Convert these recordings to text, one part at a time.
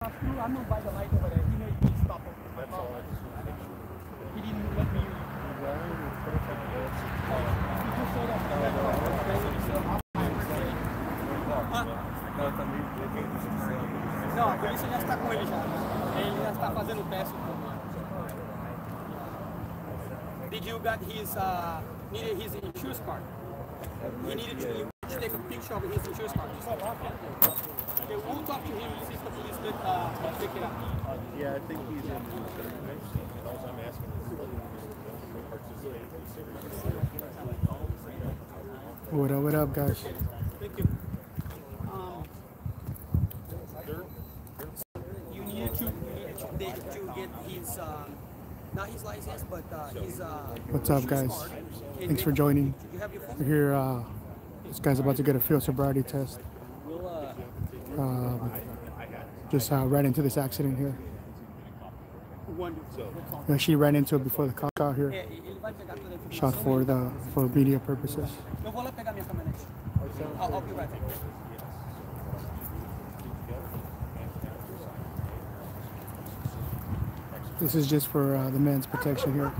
I'm by the light over there. He made me stop. That's all. He didn't let me. Não, a polícia já está com ele já. Ele já está fazendo teste. Did you got his needed his insurance card? He needed to take a picture of his insurance card. Okay, we'll talk to him. See if the police let take it out. Yeah, I think he's in. All I'm asking is participate. What up, guys? Thank you. You needed to get his not his license, but his. What's up, guys? Thanks for joining. We're here. This guy's about to get a field sobriety test. Just ran into this accident here. We actually ran into it before the cops got here. Shot for media purposes. I'll be right back. This is just for the men's protection here.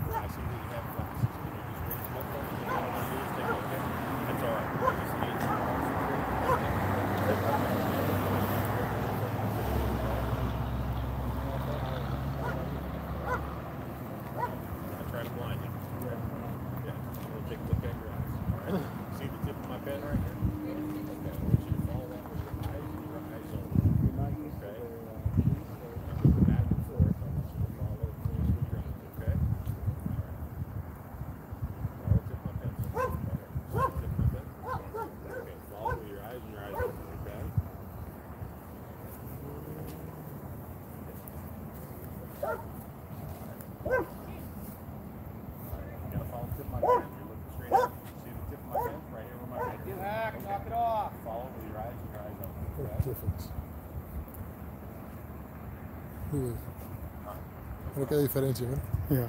Creo que hay diferencia, ¿no? Yeah.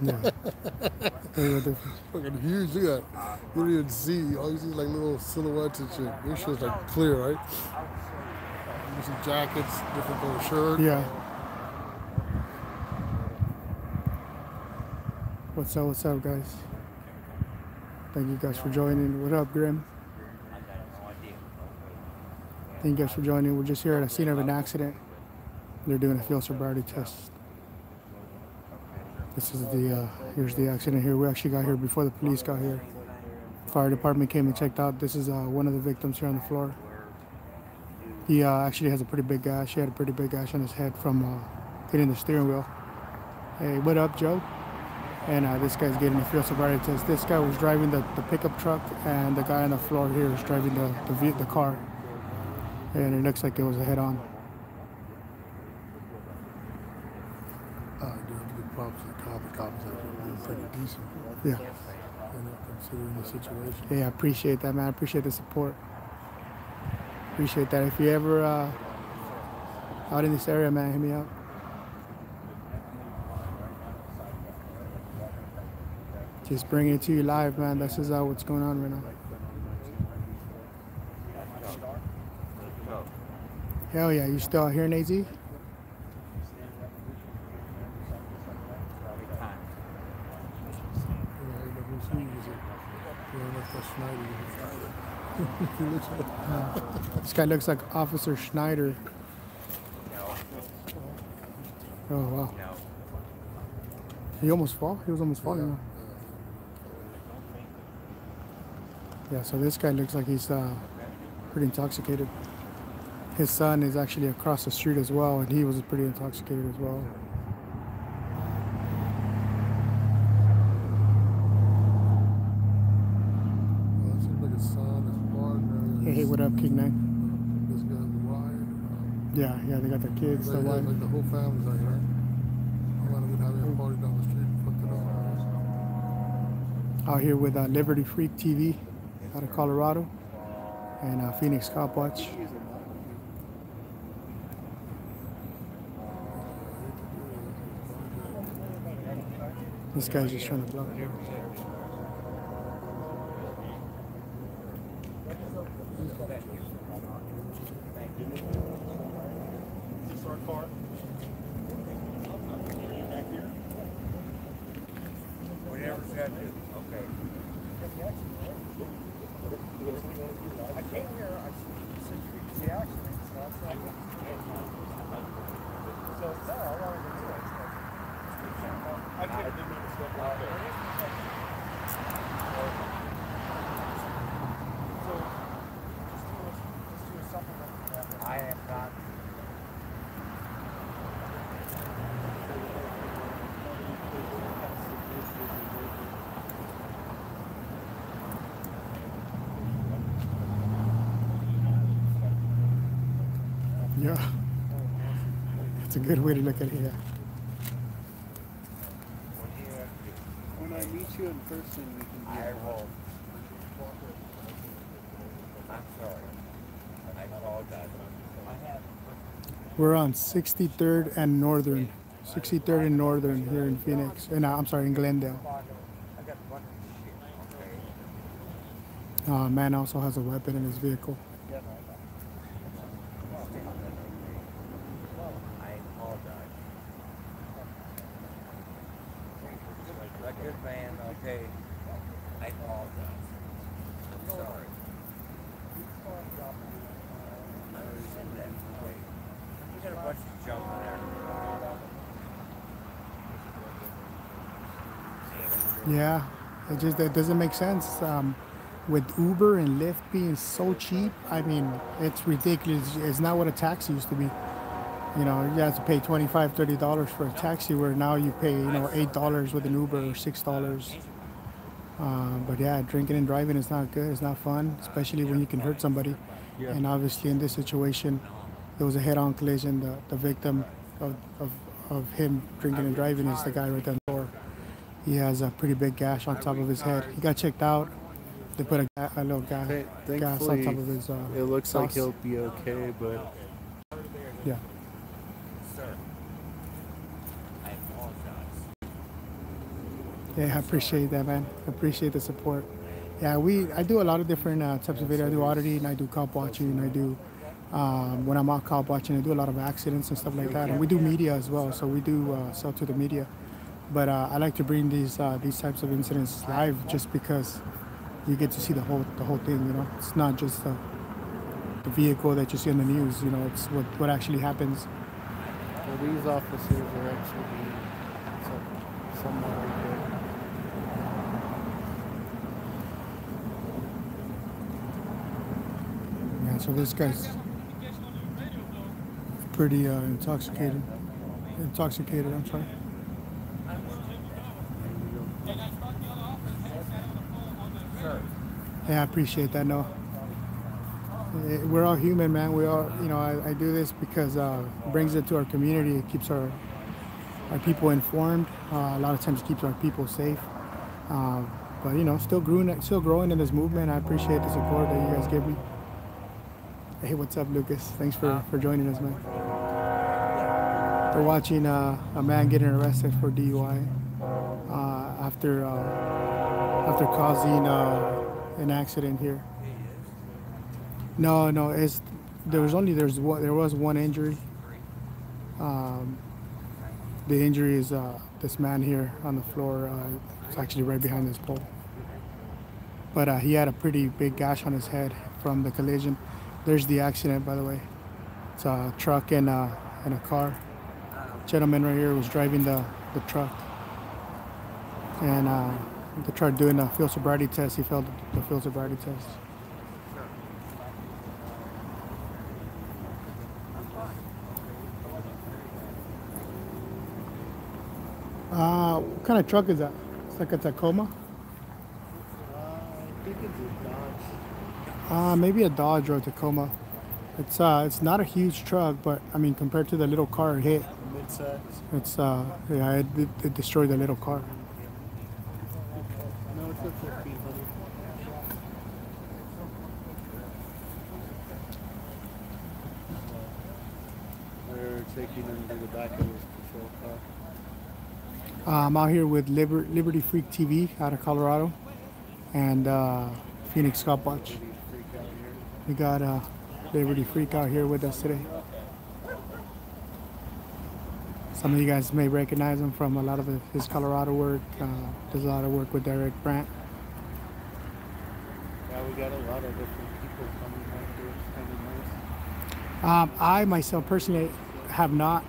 Yeah. There's a difference. Fucking huge, look at that. You don't even see, all you see is like little silhouettes and shit. This shit's like clear, right? There's some jackets, different color shirt. Yeah. What's up, guys? Thank you guys for joining. What up, Grim? Thank you guys for joining. We're just here at a scene of an accident. They're doing a field sobriety test. This is here's the accident here. We actually got here before the police got here. Fire department came and checked out. This is one of the victims here on the floor. He actually has a pretty big gash. He had a pretty big gash on his head from hitting the steering wheel. Hey, what up, Joe? And this guy's getting a field sobriety test. This guy was driving the pickup truck, and the guy on the floor here is driving the car. And it looks like it was a head-on. The cops are pretty decent. Yeah. They're not considering the situation. Yeah, I appreciate that, man. I appreciate the support. Appreciate that. If you ever out in this area, man, hit me up. Just bringing it to you live, man. This is what's going on right now. Hell yeah, you still out here in AZ? This guy looks like Officer Schneider. Oh wow. He almost fall? He was almost falling. Yeah, so this guy looks like he's pretty intoxicated. His son is actually across the street as well, and he was pretty intoxicated as well. Hey, what up, King 9? This guy's wife. Yeah, they got their kids, their wife. Like the whole family's like, right? I might have been having a party down the street and fucked it up. Out here with Liberty Freak TV out of Colorado and Phoenix Cop Watch. This guy's just trying to block here. gotta do? Okay. I came here, I since the accident stuff, so no, I wanted to do it. I couldn't do it. So let's do a supplement. I am not. Yeah, that's a good way to look at it. Yeah. When I meet you in person, we can I will. I'm sorry. I apologize. We're on 63rd and Northern. 63rd and Northern here in Phoenix. And I'm sorry, in Glendale. I got a bunch of shit, okay? Man also has a weapon in his vehicle. I apologize. A good man, okay? I apologize. I'm sorry. I understand that, okay? You got a bunch of junk there. Yeah, it doesn't make sense. With Uber and Lyft being so cheap, I mean, it's ridiculous. It's not what a taxi used to be. You know, you have to pay $25, $30 for a taxi, where now you pay, you know, $8 with an Uber or $6. But yeah, drinking and driving is not good. It's not fun, especially when you can hurt somebody. Yeah. And obviously in this situation, there was a head-on collision. The victim of him drinking and driving is the guy right there on the floor. He has a pretty big gash on top of his head. He got checked out. They put a little gas on top of his it looks like sauce. he'll be okay, but Yeah. Sir, I apologize. Yeah, I appreciate that, man. I appreciate the support. Yeah, I do a lot of different types of video. I do auditing, I do cop watching, I do, when I'm out cop watching, I do a lot of accidents and stuff like that. And we do media as well, so we do sell to the media. But I like to bring these types of incidents live, just because you get to see the whole thing. You know, it's not just the vehicle that you see on the news. You know, it's what actually happens. well, these officers are actually somewhat okay. Yeah, so this guy's pretty intoxicated. Intoxicated, I'm sorry. Yeah, I appreciate that. No, we're all human, man. We all, you know, I do this because it brings it to our community. It keeps our people informed. A lot of times, it keeps our people safe. But you know, still growing in this movement. I appreciate the support that you guys give me. Hey, what's up, Lucas? Thanks for joining us, man. We're watching a man getting arrested for DUI after causing an accident here. No, there was one injury. The injury is this man here on the floor. It's actually right behind this pole. But he had a pretty big gash on his head from the collision. There's the accident, by the way. It's a truck and a car. Gentleman right here was driving the truck, and they tried doing a field sobriety test. He failed the field sobriety test. What kind of truck is that? It's like a Tacoma? I think it's a Dodge. Maybe a Dodge or a Tacoma. It's not a huge truck, but I mean, compared to the little car it hit, Mid-size. it's yeah, it destroyed the little car. No, it's a 1500. They're taking him to the back of his patrol car. I'm out here with Liberty Freak TV out of Colorado, and Phoenix Cop Watch. Freak out here. We got Liberty Freak out here with us today. Some of you guys may recognize him from a lot of his Colorado work. Does a lot of work with Eric Brandt. Yeah, we got a lot of different people coming out here. It's kind of nice. I myself personally have not.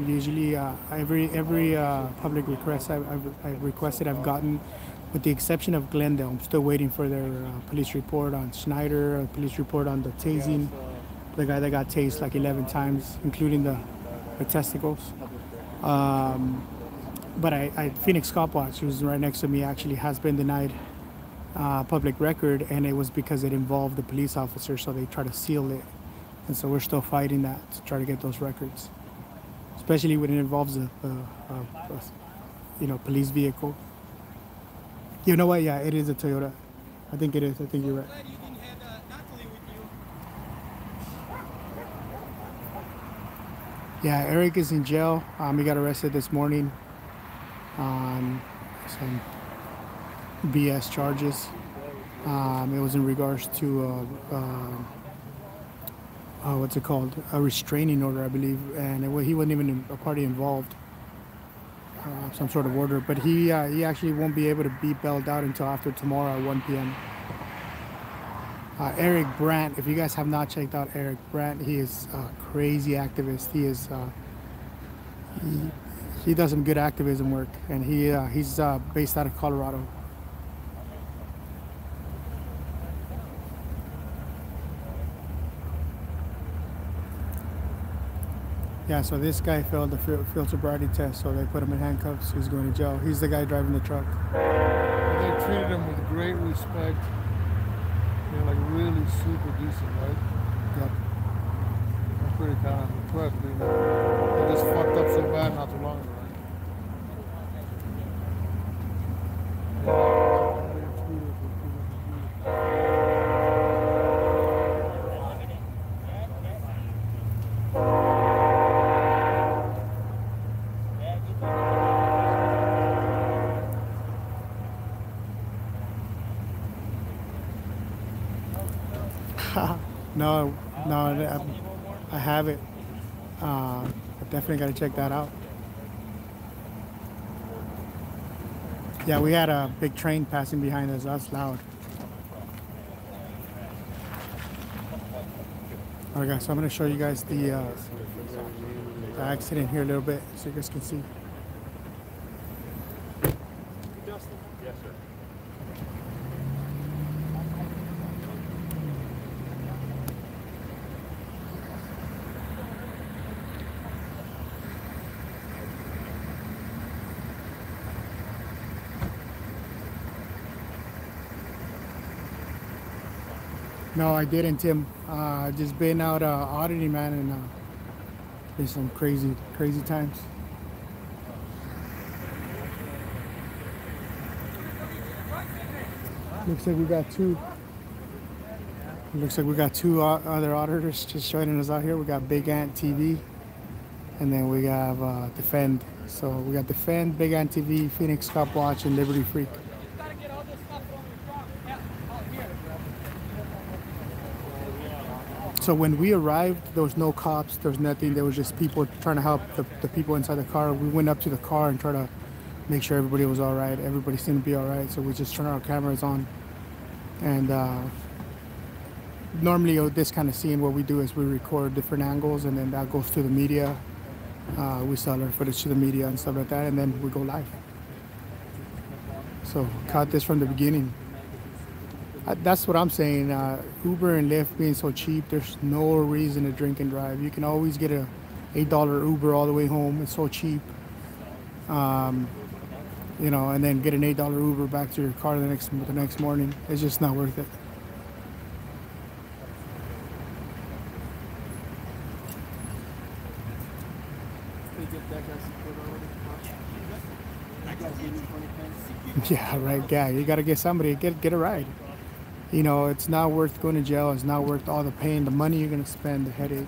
Usually, every public request I've requested, I've gotten, with the exception of Glendale. I'm still waiting for their police report on Schneider, a police report on the tasing, the guy that got tased like 11 times, including the testicles. But Phoenix Copwatch, who's right next to me, actually has been denied public record, and it was because it involved the police officer, so they try to seal it. And so we're still fighting that to try to get those records, especially when it involves a police vehicle. You know what? Yeah, it is a Toyota. I think it is. I think you're right. Glad you didn't have Natalie with you. Yeah, Eric is in jail. He got arrested this morning on some BS charges. It was in regards to what's it called? A restraining order, I believe, and he wasn't even a party involved. Some sort of order, but he actually won't be able to be bailed out until after tomorrow at 1 p.m. Eric Brandt, if you guys have not checked out Eric Brandt, he is a crazy activist. He is he does some good activism work, and he's based out of Colorado. Yeah, so this guy failed the field sobriety test, so they put him in handcuffs. He's going to jail. He's the guy driving the truck. They treated him with great respect. They're like really super decent, right? Yep. I'm pretty kind of impressed. They just fucked up so bad not too long ago, right? No, I have it. I definitely got to check that out. Yeah, we had a big train passing behind us. That's loud. All right, guys, so I'm going to show you guys the accident here a little bit so you guys can see. Justin? Yes, sir. No, I didn't, Tim. Just been out auditing, man, and there's some crazy times. Looks like we got two. Looks like we got two other auditors just joining us out here. We got Big Ant TV, and then we have Defend. So we got Defend, Big Ant TV, Phoenix Cop Watch, and Liberty Freak. Gotta get all this stuff from your truck. Yeah, out here. So when we arrived, there was no cops, there was nothing. There was just people trying to help the people inside the car. We went up to the car and tried to make sure everybody was all right. Everybody seemed to be all right. So we just turned our cameras on. And normally this kind of scene, what we do is we record different angles, and then that goes to the media. We sell our footage to the media and stuff like that, and then we go live. So caught this from the beginning. That's what I'm saying. Uber and Lyft being so cheap, there's no reason to drink and drive. You can always get a $8 Uber all the way home. It's so cheap. You know, and then get an $8 Uber back to your car the next morning. It's just not worth it. Yeah, right. Yeah, you gotta get somebody. Get a ride. You know, it's not worth going to jail. It's not worth all the pain, the money you're gonna spend, the headache.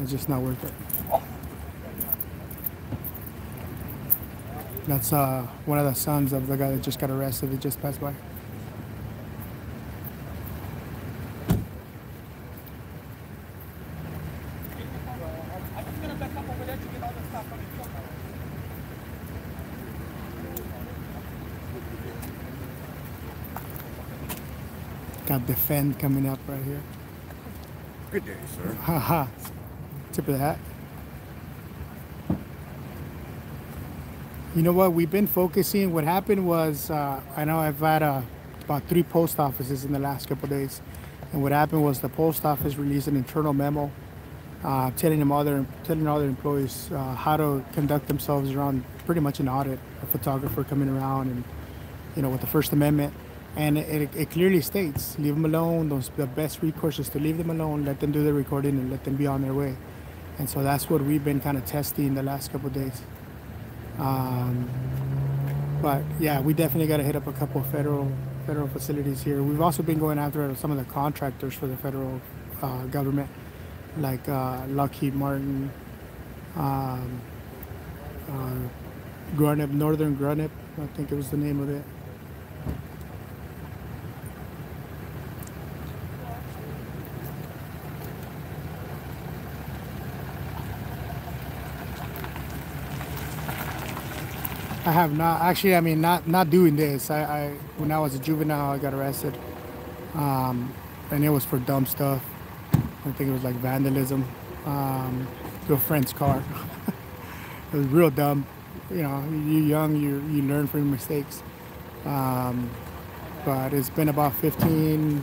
It's just not worth it. That's one of the sons of the guy that just got arrested. He just passed by. I'm just gonna back up over there to get all the stuff from Got Defend coming up right here. Good day, sir. Haha. Tip of the hat. You know what? We've been focusing. What happened was, I know I've had about 3 post offices in the last couple of days. And what happened was the post office released an internal memo telling all their employees how to conduct themselves around pretty much an audit, a photographer coming around, and with the First Amendment. And it clearly states, leave them alone. The best recourse is to leave them alone, let them do the recording, and let them be on their way. And so that's what we've been kind of testing the last couple of days. But yeah, we definitely got to hit up a couple of federal facilities here. We've also been going after some of the contractors for the federal government, like Lockheed Martin, Northern Grunip, I think it was the name of it. I have not actually. I mean, not doing this. I when I was a juvenile, I got arrested, and it was for dumb stuff. I think it was like vandalism to a friend's car. It was real dumb. You're young, you learn from your mistakes. But it's been about 15,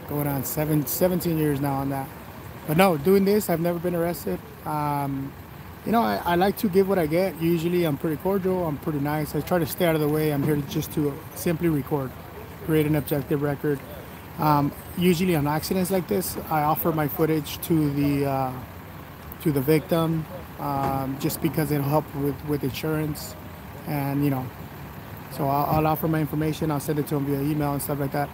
going on 17 years now on that. But no, doing this, I've never been arrested. I like to give what I get. Usually I'm pretty cordial, I'm pretty nice. I try to stay out of the way. I'm here just to simply record, create an objective record. Usually on accidents like this, I offer my footage to the victim, just because it'll help with insurance. And so I'll offer my information, I'll send it to them via email and stuff like that.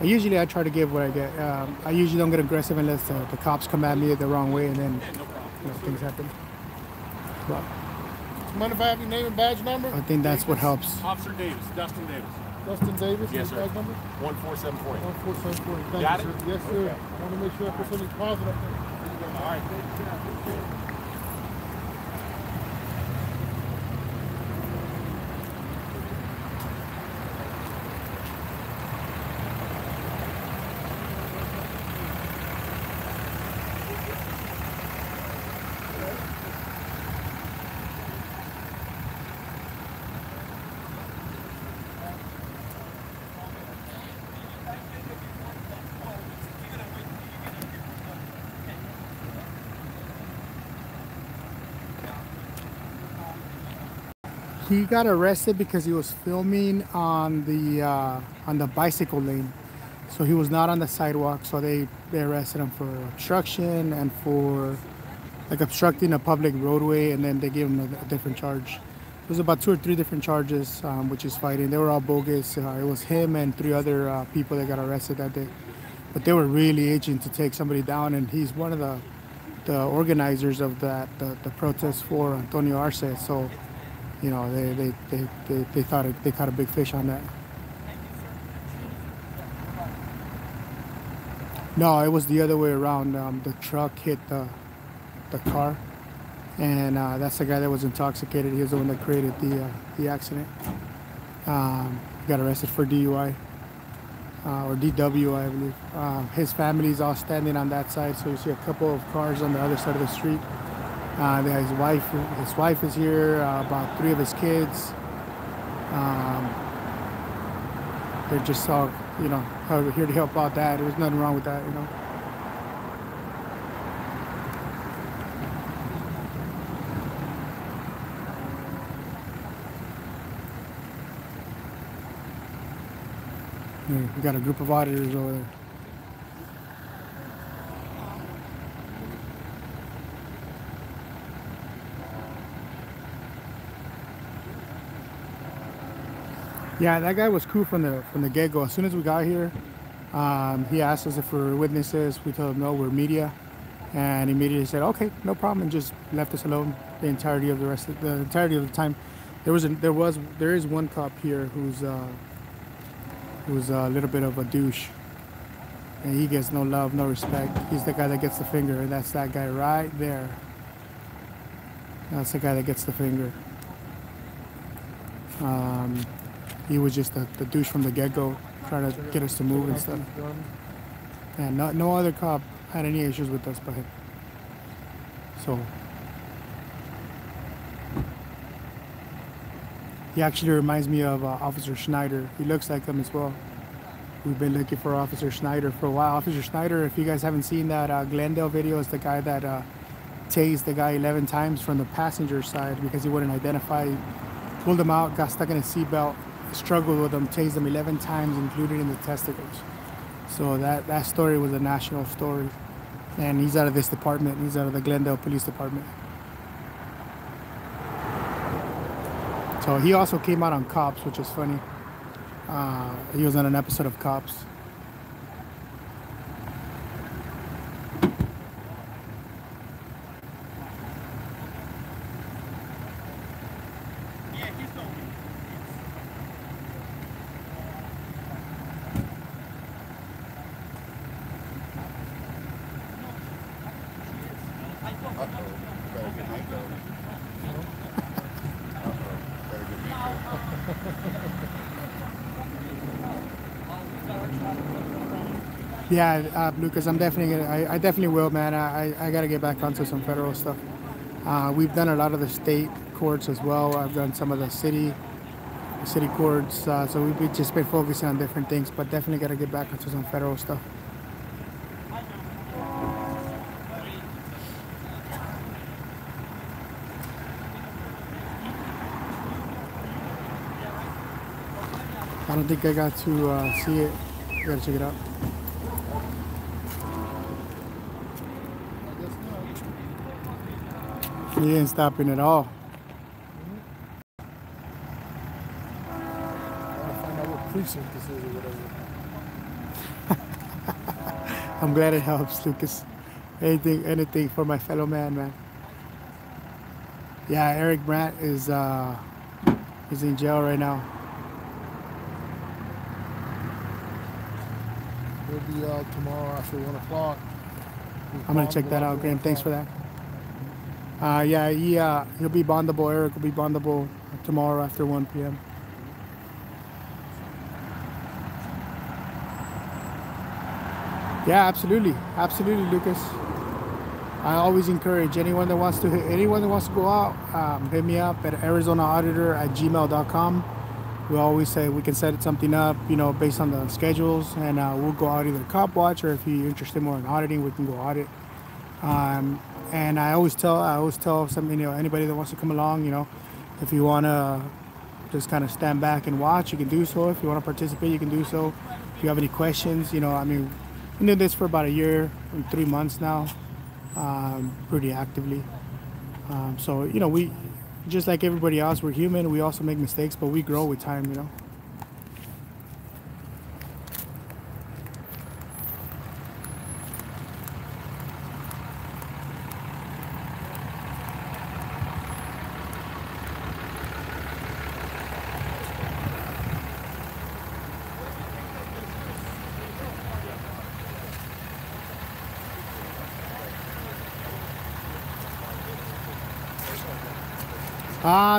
But usually I try to give what I get. I usually don't get aggressive unless the cops come at me the wrong way, and then things happen. But Mind if I have your name and badge number? I think that's what helps. Officer Davis, Dustin Davis. Dustin Davis, Yes, your sir. badge number? 14740. 14740. Thank Got you, it? sir. Yes, sir. Okay. I want to make sure I put something positive up there. All right. He got arrested because he was filming on the bicycle lane, so he was not on the sidewalk. So they arrested him for obstruction and for like obstructing a public roadway, and then they gave him a different charge. It was about 2 or 3 different charges, which is fighting. They were all bogus. It was him and 3 other people that got arrested that day, but they were really itching to take somebody down, and he's one of the organizers of the protest for Antonio Arce. So. They caught a big fish on that. No, it was the other way around. The truck hit the car, and that's the guy that was intoxicated. He was the one that created the accident. Got arrested for DUI or DWI, I believe. His family's all standing on that side, so you see a couple of cars on the other side of the street. His wife is here, about 3 of his kids. They're just all, here to help out Dad. There's nothing wrong with that, We got a group of auditors over there. Yeah, that guy was cool from the get-go. As soon as we got here, he asked us if we were witnesses. We told him no, we're media, and immediately said okay, no problem, and just left us alone the entirety of the time. There is one cop here who's a little bit of a douche, and he gets no love, no respect. He's the guy that gets the finger, and that's that guy right there. That's the guy that gets the finger. He was just the douche from the get-go. try to get us to move and stuff. And no other cop had any issues with us but him. So he actually reminds me of Officer Schneider. He looks like him as well. We've been looking for Officer Schneider for a while. Officer Schneider, if you guys haven't seen that Glendale video, is the guy that tased the guy 11 times from the passenger side because he wouldn't identify. He pulled him out, got stuck in a seatbelt, struggled with him, tased him 11 times, including in the testicles. So that story was a national story. And he's out of this department. He's out of the Glendale Police Department. So he also came out on Cops, which is funny. He was on an episode of Cops. Yeah, Lucas, I'm definitely gonna. I definitely will, man. I gotta get back onto some federal stuff. We've done a lot of the state courts as well. I've done some of the city courts. So we've just been focusing on different things, but definitely gotta get back onto some federal stuff. I don't think I got to see it. I gotta check it out. He ain't stopping at all. I want to find out what precinct this is or whatever. I'm glad it helps, Lucas. Anything for my fellow man. Yeah, Eric Brandt is in jail right now. He'll be out tomorrow after 1 o'clock. I'm gonna check that out, Graham. Thanks for that. Yeah, he'll be bondable. Eric will be bondable tomorrow after 1 p.m. Yeah, absolutely, Lucas. I always encourage anyone that wants to go out, hit me up at arizonaauditor@gmail.com. We always say we can set something up, based on the schedules, and we'll go out either cop watch, or if you're interested more in auditing, we can go audit. And I always tell some, anybody that wants to come along, if you want to just kind of stand back and watch, you can do so. If you want to participate, you can do so. If you have any questions, we've been doing this for about a year and 3 months now, pretty actively. So, we, just like everybody else, we're human. We also make mistakes, but we grow with time,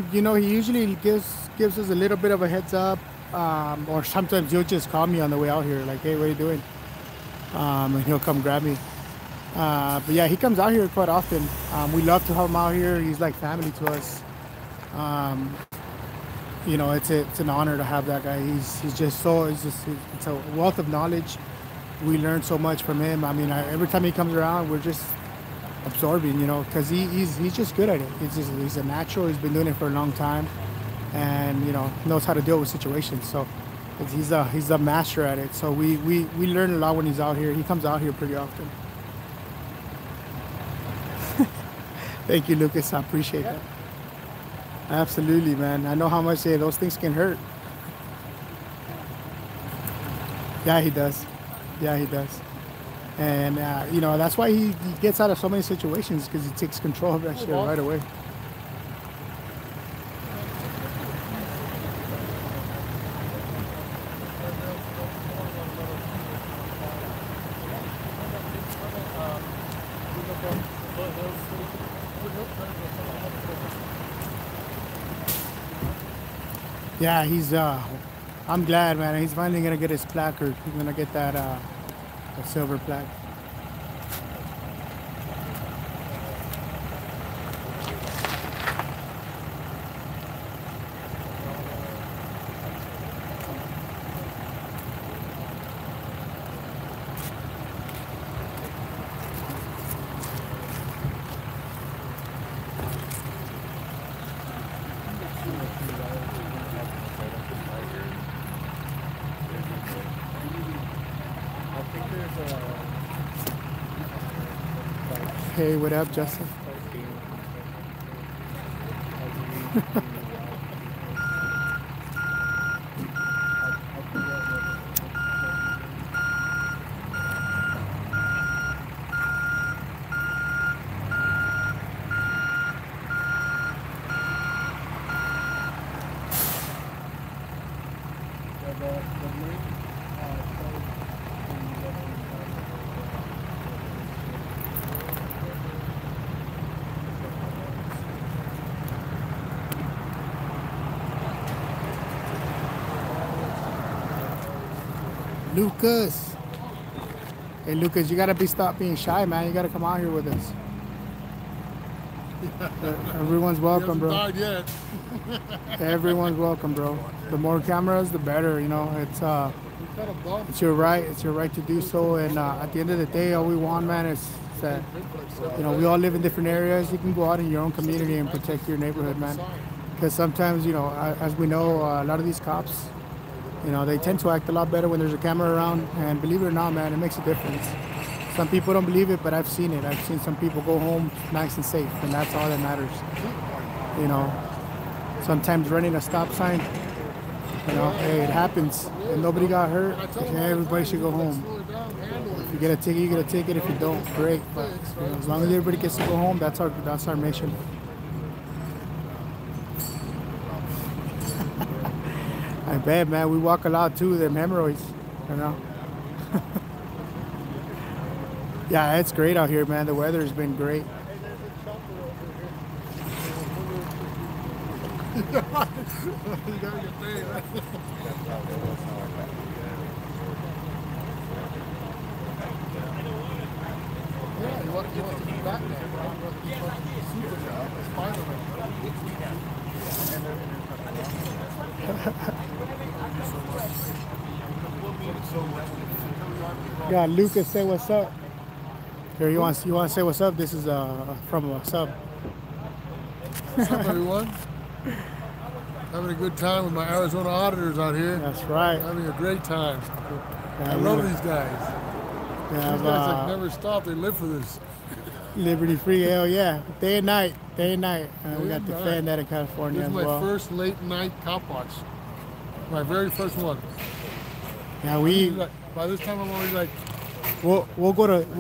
he usually gives us a little bit of a heads up, or sometimes he'll just call me on the way out here, like, hey, what are you doing? And he'll come grab me. But yeah, he comes out here quite often. We love to have him out here. He's like family to us. It's an honor to have that guy. It's a wealth of knowledge. We learn so much from him. Every time he comes around, we're just absorbing, because he's just good at it. He's a natural. He's been doing it for a long time, and knows how to deal with situations. So he's a master at it. So we learn a lot when he's out here. He comes out here pretty often. Thank you, Lucas. I appreciate that. Absolutely, man. I know how much those things can hurt. Yeah, he does. And, that's why he gets out of so many situations, because he takes control of that shit right away. Yeah, I'm glad, man. He's finally gonna get his placard. He's gonna get that silver plaque. Hey, what up, Justin? Lucas. Hey, Lucas, you gotta stop being shy, man. You gotta come out here with us. Everyone's welcome, bro. Died yet. Everyone's welcome, bro. The more cameras, the better. You know, it's your right. It's your right to do so. And at the end of the day, all we want, man, is that we all live in different areas. You can go out in your own community and protect your neighborhood, man. Because sometimes, as we know, a lot of these cops, they tend to act a lot better when there's a camera around. And believe it or not, man, it makes a difference. Some people don't believe it, but I've seen it. I've seen some people go home nice and safe, and that's all that matters. Sometimes running a stop sign, hey, it happens, and nobody got hurt. Okay, everybody should go home. If you get a ticket, you get a ticket. If you don't, great. But as long as everybody gets to go home, that's our mission. I bet, man. We walk a lot too. They're hemorrhoids, Yeah, it's great out here, man. The weather has been great. You gotta get paid, right? Yeah, you want to be back there, right? You want to be super job. It's fine. God, Lucas, say what's up. Here, you want to say what's up? This is from a sub. What's up, everyone? Having a good time with my Arizona auditors out here. That's right. Having a great time. Yeah, I love these guys. Yeah, These guys never stop. They live for this. Liberty free, hell yeah. Day and night. We got to defend that in California This is as well. my first late night cop watch. My very first one. Yeah, by this time I'm already like, we'll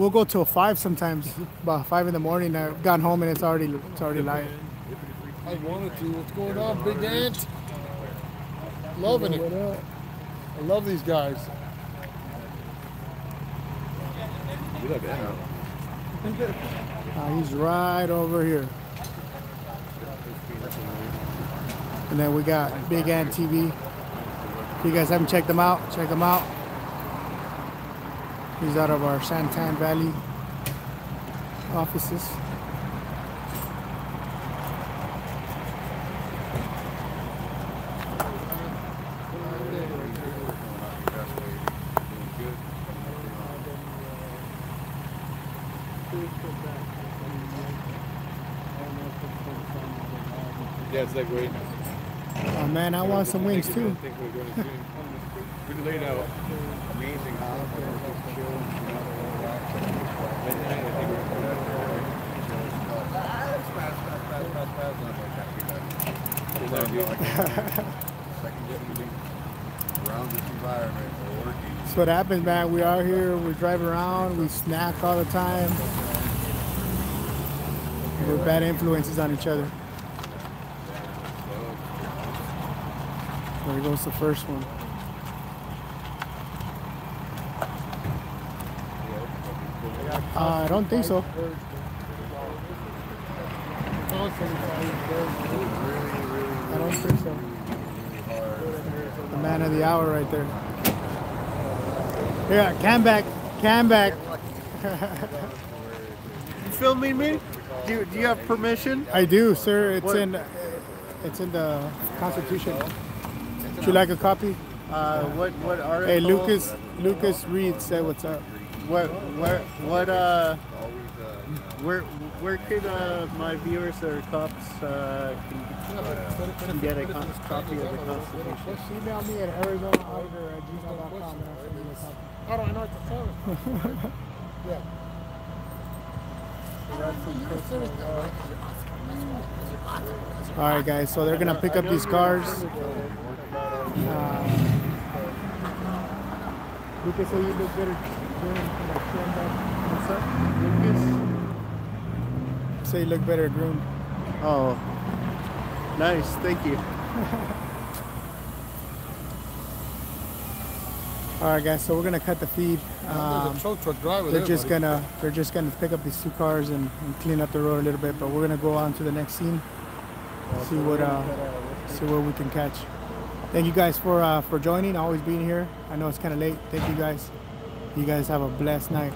go till 5 sometimes. About 5 in the morning. I've gotten home and it's already light. I wanted to. What's going on, Big Ant? Loving it. I love these guys. You look at He's right over here. And then we got Big Ant TV. If you guys haven't checked them out, check them out. He's out of our Santan Valley offices. Yeah, it's like waiting. Oh man, I want some wings too. I think we're going to see. We laid out amazing. Around this environment, we're working. That's what happens, man. We are here, we drive around, we snack all the time. We're bad influences on each other. There goes the first one. I don't think so. I don't think so. The man of the hour right there. Yeah, cam back. You filming me? Do you have permission? I do, sir. It's What? in the Constitution. Would you like a copy? What article? Hey, Lucas Reed said what's up. Where could my viewers that are cops can get a copy of the Constitution? Just email me at arizonaauditor@gmail.com and I'll send you a copy. I don't know what to tell you. Yeah. All right, guys. So they're gonna pick up these cars. Lucas, so you look better. What's up, Lucas? Say you look better groomed. Oh, nice. Thank you. All right, guys. So we're gonna cut the feed. There's a tow truck driver They're there, just buddy. gonna pick up these two cars and clean up the road a little bit. But we're gonna go on to the next scene. See what we can catch. Thank you guys for joining, always being here. I know it's kind of late. Thank you guys. You guys have a blessed night.